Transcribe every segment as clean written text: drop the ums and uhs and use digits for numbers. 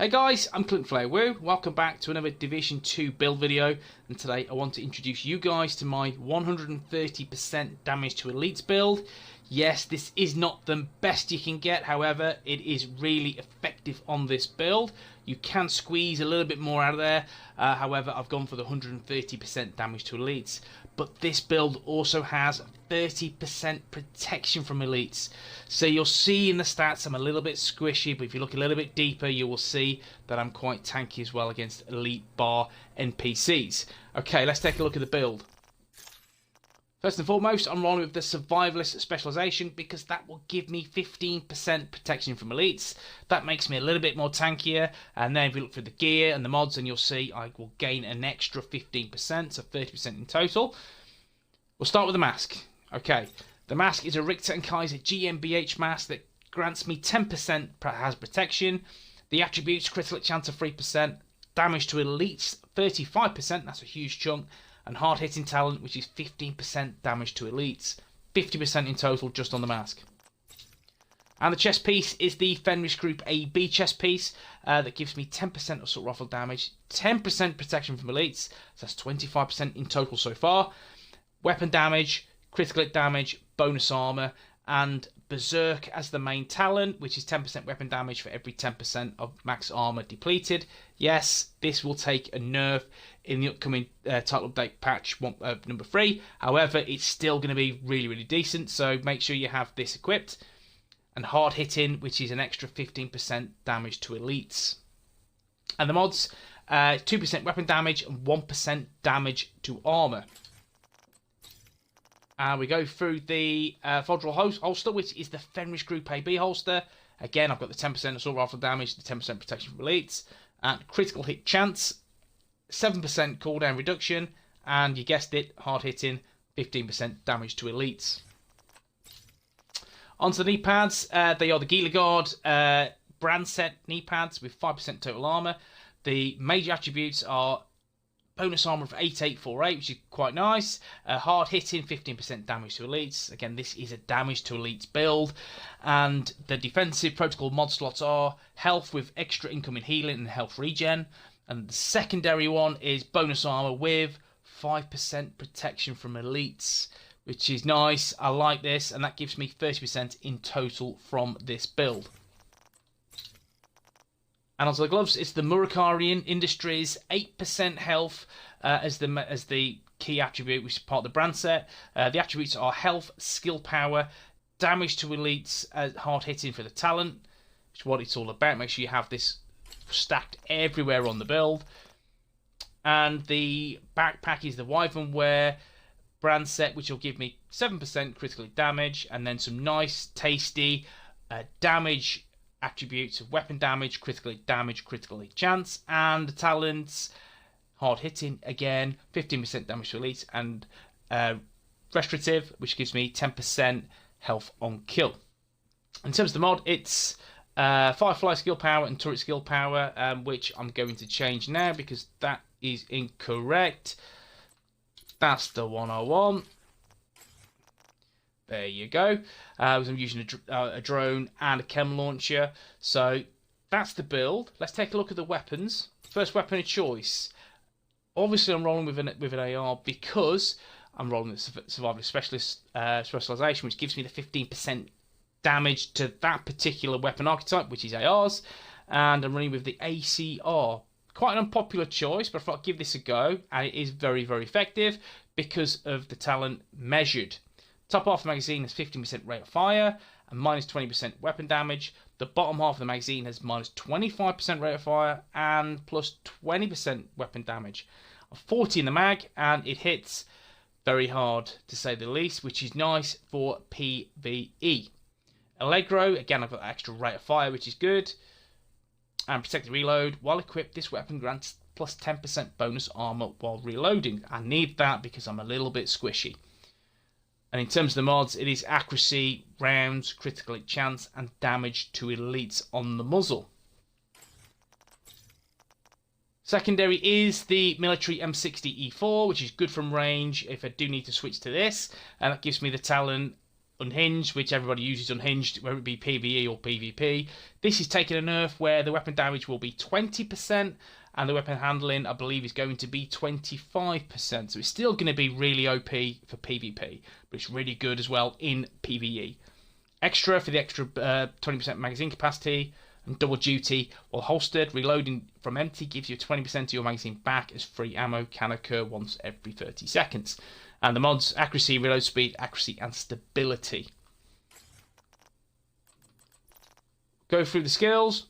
Hey guys, I'm Clint Flair Woo. Welcome back to another Division 2 build video, and today I want to introduce you guys to my 130% damage to elites build. Yes, this is not the best you can get, however, it is really effective on this build. You can squeeze a little bit more out of there, however, I've gone for the 130% damage to elites. But this build also has 30% protection from elites. So you'll see in the stats I'm a little bit squishy, but if you look a little bit deeper, you will see that I'm quite tanky as well against elite bar NPCs. Okay, let's take a look at the build. First and foremost, I'm rolling with the Survivalist specialization because that will give me 15% protection from elites. That makes me a little bit more tankier, and then if you look through the gear and the mods, and you'll see I will gain an extra 15%, so 30% in total. We'll start with the mask. Okay, the mask is a Richter and Kaiser GmbH mask that grants me 10% has protection. The attributes, critical hit chance of 3%, damage to elites 35%, that's a huge chunk, and hard hitting talent, which is 15% damage to elites. 50% in total just on the mask. And the chest piece is the Fenris Group AB chest piece that gives me 10% assault rifle damage, 10% protection from elites, so that's 25% in total so far. Weapon damage, critical hit damage, bonus armor, and Berserk as the main talent, which is 10% weapon damage for every 10% of max armor depleted. Yes, this will take a nerf in the upcoming title update patch number 3. However, it's still going to be really decent, so make sure you have this equipped. And hard hitting, which is an extra 15% damage to elites. And the mods, 2% weapon damage and 1% damage to armor. We go through the Fodral holster, which is the Fenris Group AB holster. Again, I've got the 10% assault rifle damage, the 10% protection from elites, and critical hit chance, 7% cooldown reduction, and you guessed it, hard hitting, 15% damage to elites. Onto the knee pads, they are the Gila Guard brand set knee pads with 5% total armor. The major attributes are bonus armor of 8848, which is quite nice. Hard hitting, 15% damage to elites. Again, this is a damage to elites build. And the defensive protocol mod slots are health with extra incoming healing and health regen. And the secondary one is bonus armor with 5% protection from elites, which is nice. I like this, and that gives me 30% in total from this build. And onto the gloves, it's the Murakarian Industries 8% health as the key attribute, which is part of the brand set. The attributes are health, skill power, damage to elites, hard hitting for the talent, which is what it's all about. Make sure you have this stacked everywhere on the build. And the backpack is the Wyvern Wear brand set, which will give me 7% critical damage, and then some nice, tasty damage attributes of weapon damage, critical hit chance, and the talents, hard hitting again, 15% damage to elites, and restorative, which gives me 10% health on kill. In terms of the mod, it's Firefly skill power and turret skill power, which I'm going to change now because that is incorrect. That's the one I want. There you go. I'm using a drone and a chem launcher. So that's the build. Let's take a look at the weapons. First weapon of choice. Obviously, I'm rolling with an AR because I'm rolling the Survivalist Specialist specialization, which gives me the 15% damage to that particular weapon archetype, which is ARs. And I'm running with the ACR. Quite an unpopular choice, but I thought I'd give this a go, and it is very effective because of the talent measured. Top half of the magazine has 15% rate of fire and minus 20% weapon damage. The bottom half of the magazine has minus 25% rate of fire and plus 20% weapon damage. 40 in the mag, and it hits very hard to say the least, which is nice for PVE. Allegro, again, I've got extra rate of fire, which is good. And protect the reload. While equipped, this weapon grants plus 10% bonus armor while reloading. I need that because I'm a little bit squishy. And in terms of the mods, it is accuracy, rounds, critical hit chance, and damage to elites on the muzzle. Secondary is the military M60 E4, which is good from range if I do need to switch to this. And that gives me the talent unhinged, which everybody uses unhinged, whether it be PVE or PvP. This is taking a nerf where the weapon damage will be 20%, and the weapon handling, I believe, is going to be 25%. So it's still going to be really OP for PvP, but it's really good as well in PvE. Extra for the extra 20% magazine capacity, and double duty while holstered. Reloading from empty gives you 20% of your magazine back, as free ammo can occur once every 30 seconds. And the mods: accuracy, reload speed, accuracy, and stability. Go through the skills.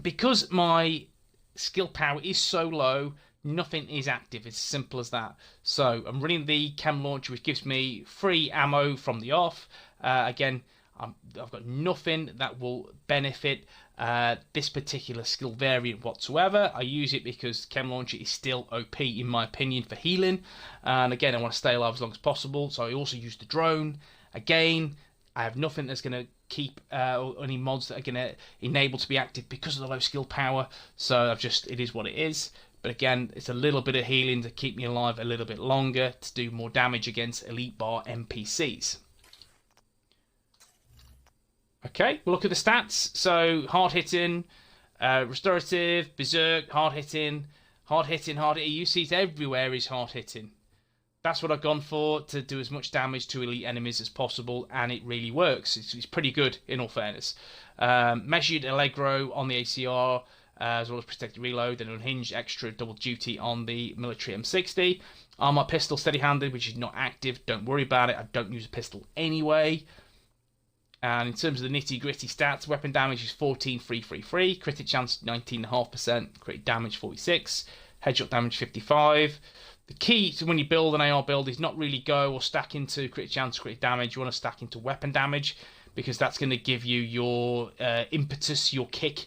Because my skill power is so low, nothing is active. It's as simple as that. So I'm running the chem launcher, which gives me free ammo from the off. Again, I've got nothing that will benefit this particular skill variant whatsoever. I use it because chem launcher is still OP in my opinion for healing, and again, I want to stay alive as long as possible, so I also use the drone. Again, I have nothing that's going to keep any mods that are going to enable to be active because of the low skill power, so it is what it is. But again, it's a little bit of healing to keep me alive a little bit longer, to do more damage against elite bar NPCs. Okay, we'll look at the stats. So hard hitting, restorative, berserk, hard hitting. You see it everywhere is hard hitting. That's what I've gone for, to do as much damage to elite enemies as possible, and it really works. It's pretty good in all fairness. Measured Allegro on the ACR, as well as protected reload, and unhinged extra double duty on the military M60. Armor pistol steady-handed, which is not active. Don't worry about it. I don't use a pistol anyway. And in terms of the nitty-gritty stats, weapon damage is 14, free. Critic chance 19.5%, crit damage 46, headshot damage 55. The key to when you build an AR build is not really go or stack into crit chance, crit damage. You want to stack into weapon damage, because that's going to give you your impetus, your kick,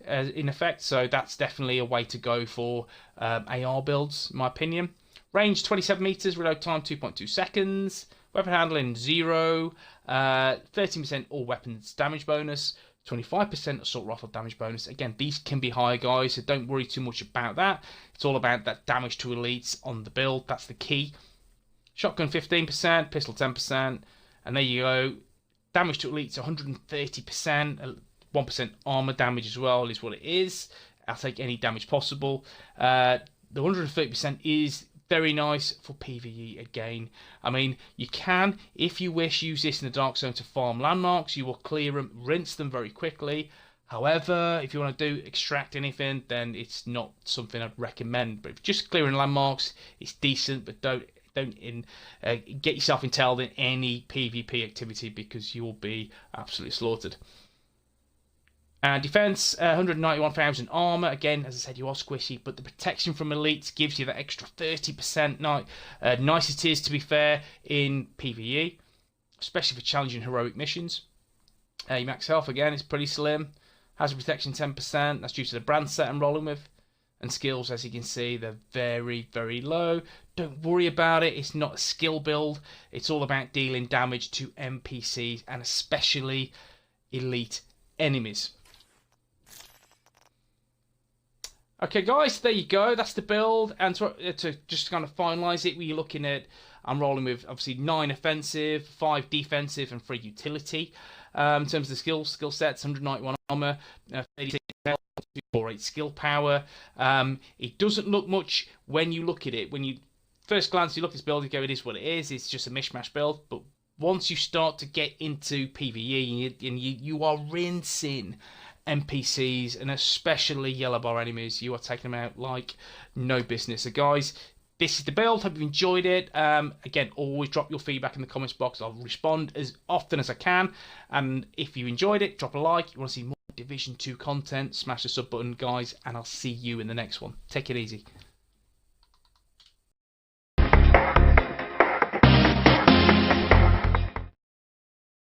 in effect. So that's definitely a way to go for AR builds, in my opinion. Range 27 meters, reload time 2.2 seconds. Weapon handling 0, 13% all weapons damage bonus, 25% assault rifle damage bonus. Again, these can be higher, guys, so don't worry too much about that. It's all about that damage to elites on the build. That's the key. Shotgun 15%, pistol 10%, and there you go. Damage to elites 130%, 1% armor damage as well is what it is. I'll take any damage possible. The 130% is very nice for PvE again. I mean, you can, if you wish, use this in the Dark Zone to farm landmarks. You will clear them, rinse them very quickly. However, if you want to extract anything, then it's not something I'd recommend. But if just clearing landmarks, it's decent, but don't get yourself entailed in any PvP activity, because you will be absolutely slaughtered. Defense, 191,000 armor. Again, as I said, you are squishy, but the protection from elites gives you that extra 30%. Nice it is, to be fair, in PvE, especially for challenging heroic missions. Your max health, again, is pretty slim. Hazard protection 10%. That's due to the brand set I'm rolling with. And skills, as you can see, they're very, very low. Don't worry about it. It's not a skill build. It's all about dealing damage to NPCs, and especially elite enemies. Okay, guys, there you go. That's the build. And to just kind of finalise it, we're looking at, I'm rolling with obviously 9 offensive, 5 defensive, and 3 utility. In terms of the skill sets, 191 armor, 36 health, 248 skill power. It doesn't look much when you look at it. When you first glance, you look at this build, you go, it is what it is. It's just a mishmash build. But once you start to get into PvE and you are rinsing NPCs, and especially yellow bar enemies, you are taking them out like no business. So guys, this is the build. Hope you enjoyed it. Again, always drop your feedback in the comments box. I'll respond as often as I can. And if you enjoyed it, drop a like. You want to see more Division 2 content, smash the sub button, guys, and I'll see you in the next one. Take it easy.